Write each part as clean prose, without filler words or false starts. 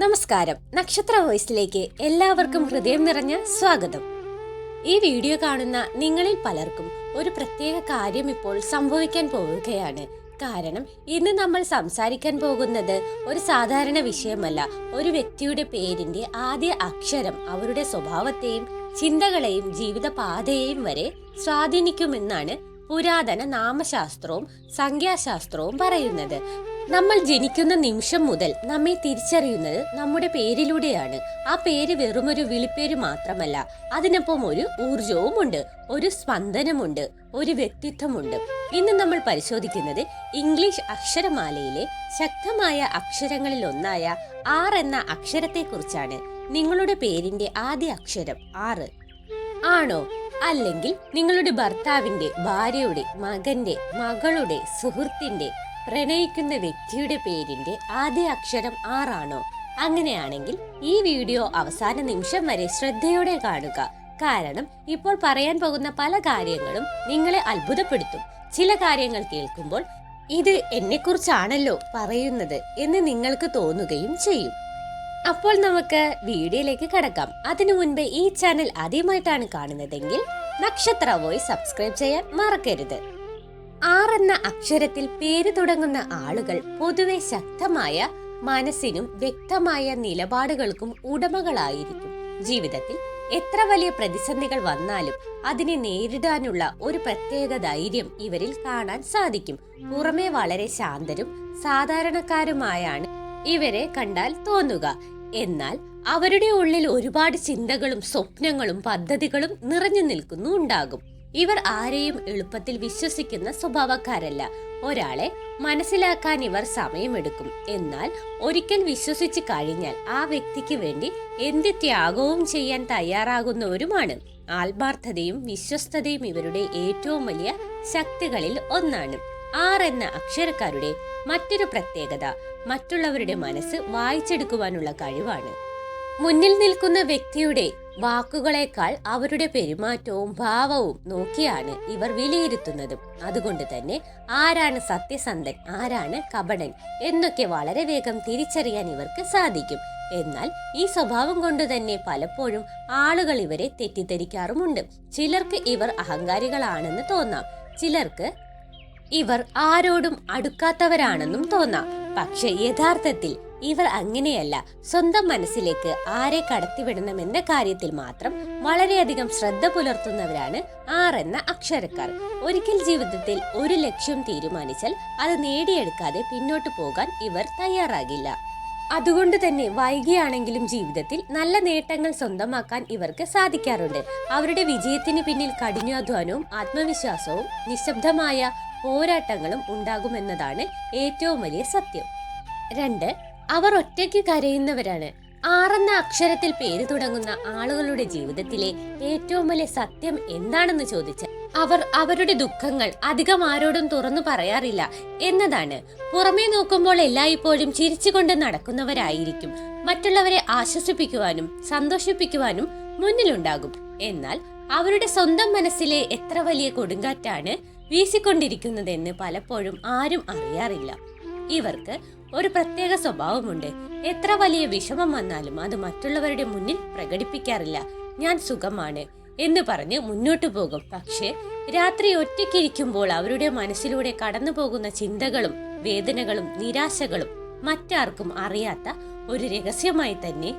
നമസ്കാരം. നക്ഷത്ര വോയിസിലേക്ക് എല്ലാവർക്കും ഹൃദയം നിറഞ്ഞ സ്വാഗതം. ഈ വീഡിയോ കാണുന്ന നിങ്ങളിൽ പലർക്കും ഒരു പ്രത്യേക കാര്യം ഇപ്പോൾ സംഭവിക്കാൻ പോവുകയാണ്. കാരണം ഇന്ന് നമ്മൾ സംസാരിക്കാൻ പോകുന്നത് ഒരു സാധാരണ വിഷയമല്ല. ഒരു വ്യക്തിയുടെ പേരിന്റെ ആദ്യ അക്ഷരം അവരുടെ സ്വഭാവത്തെയും ചിന്തകളെയും ജീവിതപാതയെയും വരെ സ്വാധീനിക്കുമെന്നാണ് പുരാതന നാമശാസ്ത്രവും സംഖ്യാശാസ്ത്രവും പറയുന്നത്. നമ്മൾ ജനിക്കുന്ന നിമിഷം മുതൽ നമ്മെ തിരിച്ചറിയുന്നത് നമ്മുടെ പേരിലൂടെയാണ്. ആ പേര് വെറുമൊരു വിളിപ്പേര് മാത്രമല്ല, അതിനൊപ്പം ഒരു ഊർജവുമുണ്ട്, ഒരു സ്പന്ദനമുണ്ട്, ഒരു വ്യക്തിത്വമുണ്ട്. ഇന്ന് നമ്മൾ പരിശോധിക്കുന്നത് ഇംഗ്ലീഷ് അക്ഷരമാലയിലെ ശക്തമായ അക്ഷരങ്ങളിൽ ഒന്നായ ആർ എന്ന അക്ഷരത്തെ കുറിച്ചാണ്. നിങ്ങളുടെ പേരിന്റെ ആദ്യ അക്ഷരം ആറ് ആണോ? അല്ലെങ്കിൽ നിങ്ങളുടെ ഭർത്താവിന്റെ, ഭാര്യയുടെ, മകന്റെ, മകളുടെ, സുഹൃത്തിന്റെ, പ്രണയിക്കുന്ന വ്യക്തിയുടെ പേരിന്റെ ആദ്യ അക്ഷരം ആറാണോ? അങ്ങനെയാണെങ്കിൽ ഈ വീഡിയോ അവസാന നിമിഷം വരെ ശ്രദ്ധയോടെ കാണുക. കാരണം ഇപ്പോൾ പറയാൻ പോകുന്ന പല കാര്യങ്ങളും നിങ്ങളെ അത്ഭുതപ്പെടുത്തും. ചില കാര്യങ്ങൾ കേൾക്കുമ്പോൾ ഇത് എന്നെക്കുറിച്ചാണല്ലോ പറയുന്നത് എന്ന് നിങ്ങൾക്ക് തോന്നുകയും ചെയ്യും. അപ്പോൾ നമുക്ക് വീഡിയോയിലേക്ക് കടക്കാം. അതിനു മുൻപ് ഈ ചാനൽ ആദ്യമായിട്ടാണ് കാണുന്നതെങ്കിൽ നക്ഷത്ര വോയിസ് സബ്സ്ക്രൈബ് ചെയ്യാൻ മറക്കരുത്. ആർ എന്ന അക്ഷരത്തിൽ പേര് തുടങ്ങുന്ന ആളുകൾ പൊതുവെ ശക്തമായ മനസ്സിനും വ്യക്തമായ നിലപാടുകൾക്കും ഉടമകളായിരിക്കും. ജീവിതത്തിൽ എത്ര വലിയ പ്രതിസന്ധികൾ വന്നാലും അതിനെ നേരിടാനുള്ള ഒരു പ്രത്യേക ധൈര്യം ഇവരിൽ കാണാൻ സാധിക്കും. പുറമെ വളരെ ശാന്തരും സാധാരണക്കാരുമായാണ് ഇവരെ കണ്ടാൽ തോന്നുക. എന്നാൽ അവരുടെ ഉള്ളിൽ ഒരുപാട് ചിന്തകളും സ്വപ്നങ്ങളും പദ്ധതികളും നിറഞ്ഞു നിൽക്കുന്നുണ്ടാകും. ഇവർ ആരെയും എളുപ്പത്തിൽ വിശ്വസിക്കുന്ന സ്വഭാവക്കാരല്ല. ഒരാളെ മനസ്സിലാക്കാൻ ഇവർ സമയമെടുക്കും. എന്നാൽ ഒരിക്കൽ വിശ്വസിച്ച് കഴിഞ്ഞാൽ ആ വ്യക്തിക്ക് വേണ്ടി എന്ത് ത്യാഗവും ചെയ്യാൻ തയ്യാറാകുന്നവരുമാണ്. ആത്മാർത്ഥതയും വിശ്വസ്തതയും ഇവരുടെ ഏറ്റവും വലിയ ശക്തികളിൽ ഒന്നാണ്. ആർ എന്ന അക്ഷരക്കാരുടെ മറ്റൊരു പ്രത്യേകത മറ്റുള്ളവരുടെ മനസ്സ് വായിച്ചെടുക്കുവാനുള്ള കഴിവാണ്. മുന്നിൽ നിൽക്കുന്ന വ്യക്തിയുടെ വാക്കുകളേക്കാൾ അവരുടെ പെരുമാറ്റവും ഭാവവും നോക്കിയാണ് ഇവർ വിലയിരുത്തുന്നതും. അതുകൊണ്ട് തന്നെ ആരാണ് സത്യസന്ധൻ, ആരാണ് കപടൻ എന്നൊക്കെ വളരെ വേഗം തിരിച്ചറിയാൻ ഇവർക്ക് സാധിക്കും. എന്നാൽ ഈ സ്വഭാവം കൊണ്ട് തന്നെ പലപ്പോഴും ആളുകൾ ഇവരെ തെറ്റിദ്ധരിക്കാറുമുണ്ട്. ചിലർക്ക് ഇവർ അഹങ്കാരികളാണെന്ന് തോന്നാം, ചിലർക്ക് ഇവർ ആരോടും അടുക്കാത്തവരാണെന്നും തോന്നാം. പക്ഷെ യഥാർത്ഥത്തിൽ ഇവർ അങ്ങനെയല്ല. സ്വന്തം മനസ്സിലേക്ക് ആരെ കടത്തിവിടണമെന്ന കാര്യത്തിൽ മാത്രം വളരെയധികം ശ്രദ്ധ പുലർത്തുന്നവരാണ് ആർ എന്ന അക്ഷരക്കാർ. ഒരിക്കൽ ജീവിതത്തിൽ ഒരു ലക്ഷ്യം തീരുമാനിച്ചാൽ അത് നേടിയെടുക്കാതെ പിന്നോട്ട് പോകാൻ ഇവർ തയ്യാറാകില്ല. അതുകൊണ്ട് തന്നെ വൈകിയാണെങ്കിലും ജീവിതത്തിൽ നല്ല നേട്ടങ്ങൾ സ്വന്തമാക്കാൻ ഇവർക്ക് സാധിക്കാറുണ്ട്. അവരുടെ വിജയത്തിന് പിന്നിൽ കഠിനാധ്വാനവും ആത്മവിശ്വാസവും നിശബ്ദമായ പോരാട്ടങ്ങളും ഉണ്ടാകുമെന്നതാണ് ഏറ്റവും വലിയ സത്യം. 2. അവർ ഒറ്റയ്ക്ക് കരയുന്നവരാണ്. ആറെന്ന അക്ഷരത്തിൽ പേര് തുടങ്ങുന്ന ആളുകളുടെ ജീവിതത്തിലെ ഏറ്റവും വലിയ സത്യം എന്താണെന്ന് ചോദിച്ചാൽ അവർ അവരുടെ ദുഃഖങ്ങൾ അധികം ആരോടും തുറന്നു പറയാറില്ല എന്നതാണ്. പുറമേ നോക്കുമ്പോൾ എല്ലായ്പ്പോഴും ചിരിച്ചുകൊണ്ട് നടക്കുന്നവരായിരിക്കും. മറ്റുള്ളവരെ ആശ്വസിപ്പിക്കുവാനും സന്തോഷിപ്പിക്കുവാനും മുന്നിലുണ്ടാകും. എന്നാൽ അവരുടെ സ്വന്തം മനസ്സിലെ എത്ര വലിയ കൊടുങ്കാറ്റാണ് വീശിക്കൊണ്ടിരിക്കുന്നതെന്ന് പലപ്പോഴും ആരും അറിയാറില്ല. ഇവർക്ക് ഒരു പ്രത്യേക സ്വഭാവമുണ്ട്. എത്ര വലിയ വിഷമം വന്നാലും അത് മറ്റുള്ളവരുടെ മുന്നിൽ പ്രകടിപ്പിക്കാറില്ല. ഞാൻ സുഖമാണ് എന്ന് പറഞ്ഞ് മുന്നോട്ടു പോകും. പക്ഷേ രാത്രി ഒറ്റയ്ക്കിരിക്കുമ്പോൾ അവരുടെ മനസ്സിലൂടെ കടന്നു പോകുന്ന ചിന്തകളും വേദനകളും നിരാശകളും മറ്റാർക്കും അറിയാത്ത ഒരു രഹസ്യമായി തന്നെ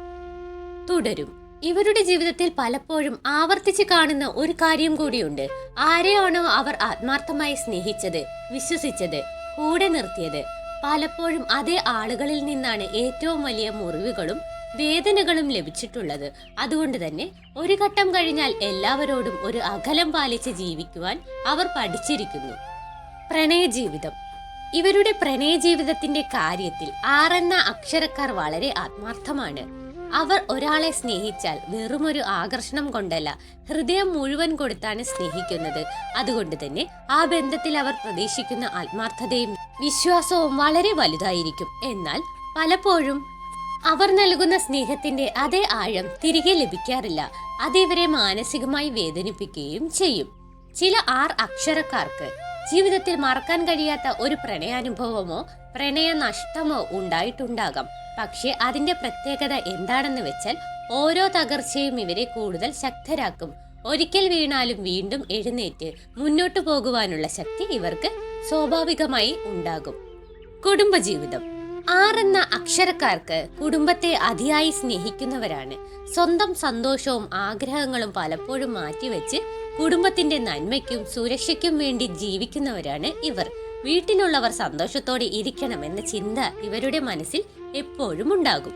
തുടരും. ഇവരുടെ ജീവിതത്തിൽ പലപ്പോഴും ആവർത്തിച്ച് കാണുന്ന ഒരു കാര്യം കൂടിയുണ്ട്. ആരെയാണോ അവർ ആത്മാർത്ഥമായി സ്നേഹിച്ചത്, വിശ്വസിച്ചത്, കൂടെ നിർത്തിയത്, പലപ്പോഴും അതേ ആളുകളിൽ നിന്നാണ് ഏറ്റവും വലിയ മുറിവുകളും വേദനകളും ലഭിച്ചിട്ടുള്ളത്. അതുകൊണ്ട് തന്നെ ഒരു ഘട്ടം കഴിഞ്ഞാൽ എല്ലാവരോടും ഒരു അകലം പാലിച്ച് ജീവിക്കുവാൻ അവർ പഠിച്ചിരിക്കുന്നു. പ്രണയജീവിതം. ഇവരുടെ പ്രണയജീവിതത്തിന്റെ കാര്യത്തിൽ ആറെന്ന അക്ഷരക്കാർ വളരെ ആത്മാർത്ഥമാണ്. അവർ ഒരാളെ സ്നേഹിച്ചാൽ വെറുമൊരു ആകർഷണം കൊണ്ടല്ല, ഹൃദയം മുഴുവൻ കൊടുത്താണ് സ്നേഹിക്കുന്നത്. അതുകൊണ്ട് തന്നെ ആ ബന്ധത്തിൽ അവർ പ്രതീക്ഷിക്കുന്ന ആത്മാർത്ഥതയും വിശ്വാസവും വളരെ വലുതായിരിക്കും. എന്നാൽ പലപ്പോഴും അവർ നൽകുന്ന സ്നേഹത്തിന്റെ അതേ ആഴം തിരികെ ലഭിക്കാറില്ല. അത് ഇവരെ മാനസികമായി വേദനിപ്പിക്കുകയും ചെയ്യും. ചില ആർ അക്ഷരക്കാർക്ക് ജീവിതത്തിൽ മറക്കാൻ കഴിയാത്ത ഒരു പ്രണയാനുഭവമോ പ്രണയനഷ്ടമോ ഉണ്ടായിട്ടുണ്ടാകാം. പക്ഷെ അതിന്റെ പ്രത്യേകത എന്താണെന്ന് വെച്ചാൽ ഓരോ തകർച്ചയും ഇവരെ കൂടുതൽ ശക്തരാക്കും. ഒരിക്കൽ വീണാലും വീണ്ടും എഴുന്നേറ്റ് മുന്നോട്ടു പോകുവാനുള്ള ശക്തി ഇവർക്ക് സ്വാഭാവികമായി ഉണ്ടാകും. കുടുംബജീവിതം. 6 എന്ന അക്ഷരക്കാർക്ക് കുടുംബത്തെ അതിയായി സ്നേഹിക്കുന്നവരാണ്. സ്വന്തം സന്തോഷവും ആഗ്രഹങ്ങളും പലപ്പോഴും മാറ്റിവെച്ച് കുടുംബത്തിന്റെ നന്മയ്ക്കും സുരക്ഷയ്ക്കും വേണ്ടി ജീവിക്കുന്നവരാണ് ഇവർ. വീട്ടിലുള്ളവർ സന്തോഷത്തോടെ ഇരിക്കണമെന്ന ചിന്ത ഇവരുടെ മനസ്സിൽ എപ്പോഴും ഉണ്ടാകും.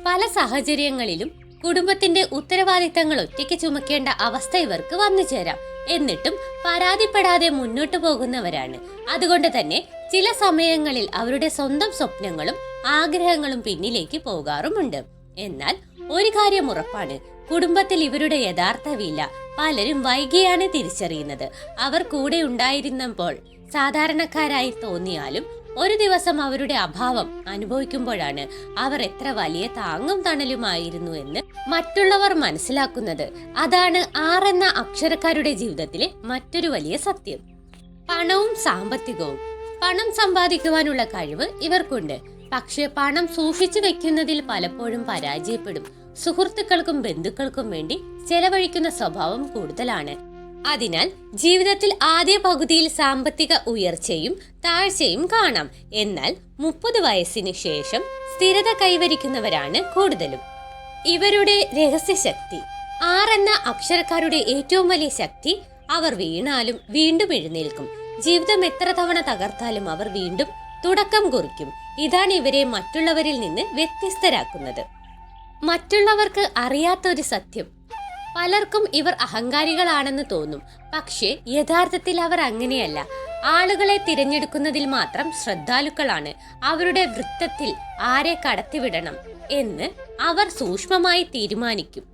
പല സാഹചര്യങ്ങളിലും കുടുംബത്തിന്റെ ഉത്തരവാദിത്തങ്ങൾ ഒറ്റയ്ക്ക് ചുമക്കേണ്ട അവസ്ഥ ഇവർക്ക് വന്നു ചേരാം. എന്നിട്ടും പരാതിപ്പെടാതെ മുന്നോട്ടു പോകുന്നവരാണ്. അതുകൊണ്ട് തന്നെ ചില സമയങ്ങളിൽ അവരുടെ സ്വന്തം സ്വപ്നങ്ങളും ആഗ്രഹങ്ങളും പിന്നിലേക്ക് പോകാറുമുണ്ട്. എന്നാൽ ഒരു കാര്യം ഉറപ്പാണ്, കുടുംബത്തിൽ ഇവരുടെ യഥാർത്ഥ വില പലരും വൈകിയാണ് തിരിച്ചറിയുന്നത്. അവർ കൂടെ ഉണ്ടായിരുന്നപ്പോൾ സാധാരണക്കാരായി തോന്നിയാലും ഒരു ദിവസം അവരുടെ അഭാവം അനുഭവിക്കുമ്പോഴാണ് അവർ എത്ര വലിയ താങ്ങും തണലുമായിരുന്നു എന്ന് മറ്റുള്ളവർ മനസ്സിലാക്കുന്നത്. അതാണ് 6 എന്ന അക്ഷരക്കാരുടെ ജീവിതത്തിലെ മറ്റൊരു വലിയ സത്യം. പണവും സാമ്പത്തികവും. പണം സമ്പാദിക്കുവാനുള്ള കഴിവ് ഇവർക്കുണ്ട്. പക്ഷെ പണം സൂക്ഷിച്ചു വെക്കുന്നതിൽ പലപ്പോഴും പരാജയപ്പെടും. സുഹൃത്തുക്കൾക്കും ബന്ധുക്കൾക്കും വേണ്ടി ചെലവഴിക്കുന്ന സ്വഭാവം കൂടുതലാണ്. അതിനാൽ ജീവിതത്തിൽ ആദ്യ പകുതിയിൽ സാമ്പത്തിക ഉയർച്ചയും താഴ്ചയും കാണാം. എന്നാൽ 30 വയസ്സിന് ശേഷം സ്ഥിരത കൈവരിക്കുന്നവരാണ് കൂടുതലും. ഇവരുടെ രഹസ്യശക്തി. 6 എന്ന അക്ഷരക്കാരുടെ ഏറ്റവും വലിയ ശക്തി, അവർ വീണാലും വീണ്ടും എഴുന്നേൽക്കും. ജീവിതം എത്ര തവണ തകർത്താലും അവർ വീണ്ടും തുടക്കം കുറിക്കും. ഇതാണ് ഇവരെ മറ്റുള്ളവരിൽ നിന്ന് വ്യത്യസ്തരാക്കുന്നത്. മറ്റുള്ളവർക്ക് അറിയാത്തൊരു സത്യം. പലർക്കും ഇവർ അഹങ്കാരികളാണെന്ന് തോന്നും. പക്ഷേ യഥാർത്ഥത്തിൽ അവർ അങ്ങനെയല്ല. ആളുകളെ തിരഞ്ഞെടുക്കുന്നതിൽ മാത്രം ശ്രദ്ധാലുക്കളാണ്. അവരുടെ വൃത്തത്തിൽ ആരെ കടത്തിവിടണം എന്ന് അവർ സൂക്ഷ്മമായി തീരുമാനിക്കും.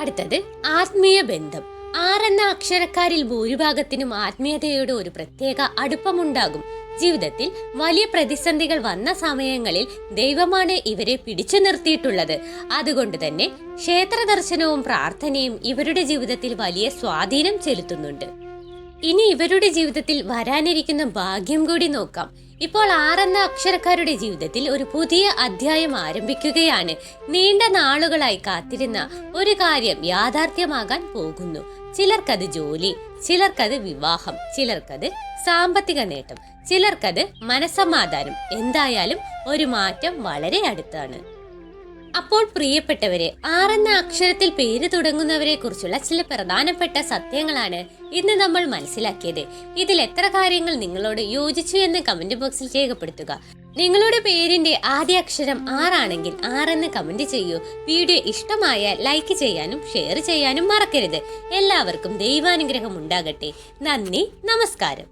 അടുത്തത് ആത്മീയ ബന്ധം. 6 എന്ന അക്ഷരക്കാരിൽ ഭൂരിഭാഗത്തിനും ആത്മീയതയോട് ഒരു പ്രത്യേക അടുപ്പമുണ്ടാകും. ജീവിതത്തിൽ വലിയ പ്രതിസന്ധികൾ വന്ന സമയങ്ങളിൽ ദൈവമാണ് ഇവരെ പിടിച്ചു നിർത്തിയിട്ടുള്ളത്. അതുകൊണ്ട് തന്നെ ക്ഷേത്ര ദർശനവും പ്രാർത്ഥനയും ഇവരുടെ ജീവിതത്തിൽ വലിയ സ്വാധീനം ചെലുത്തുന്നുണ്ട്. ഇനി ഇവരുടെ ജീവിതത്തിൽ വരാനിരിക്കുന്ന ഭാഗ്യം കൂടി നോക്കാം. ഇപ്പോൾ 6 എന്ന അക്ഷരക്കാരുടെ ജീവിതത്തിൽ ഒരു പുതിയ അധ്യായം ആരംഭിക്കുകയാണ്. നീണ്ട നാളുകളായി കാത്തിരുന്ന ഒരു കാര്യം യാഥാർത്ഥ്യമാകാൻ പോകുന്നു. ചിലർക്കത് ജോലി, ചിലർക്കത് വിവാഹം, ചിലർക്കത് സാമ്പത്തിക നേട്ടം, ചിലർക്കത് മനസ്സമാധാനം. എന്തായാലും ഒരു മാറ്റം വളരെ അടുത്താണ്. അപ്പോൾ പ്രിയപ്പെട്ടവരെ, 6 എന്ന അക്ഷരത്തിൽ പേര് തുടങ്ങുന്നവരെ കുറിച്ചുള്ള ചില പ്രധാനപ്പെട്ട സത്യങ്ങളാണ് ഇന്ന് നമ്മൾ മനസ്സിലാക്കിയത്. ഇതിൽ എത്ര കാര്യങ്ങൾ നിങ്ങളോട് യോജിച്ചു എന്ന് കമന്റ് ബോക്സിൽ രേഖപ്പെടുത്തുക. നിങ്ങളുടെ പേരിന്റെ ആദ്യ അക്ഷരം 6 ആണെങ്കിൽ 6 എന്ന് കമന്റ് ചെയ്യൂ. വീഡിയോ ഇഷ്ടമായാൽ ലൈക്ക് ചെയ്യാനും ഷെയർ ചെയ്യാനും മറക്കരുത്. എല്ലാവർക്കും ദൈവാനുഗ്രഹം ഉണ്ടാകട്ടെ. നന്ദി, നമസ്കാരം.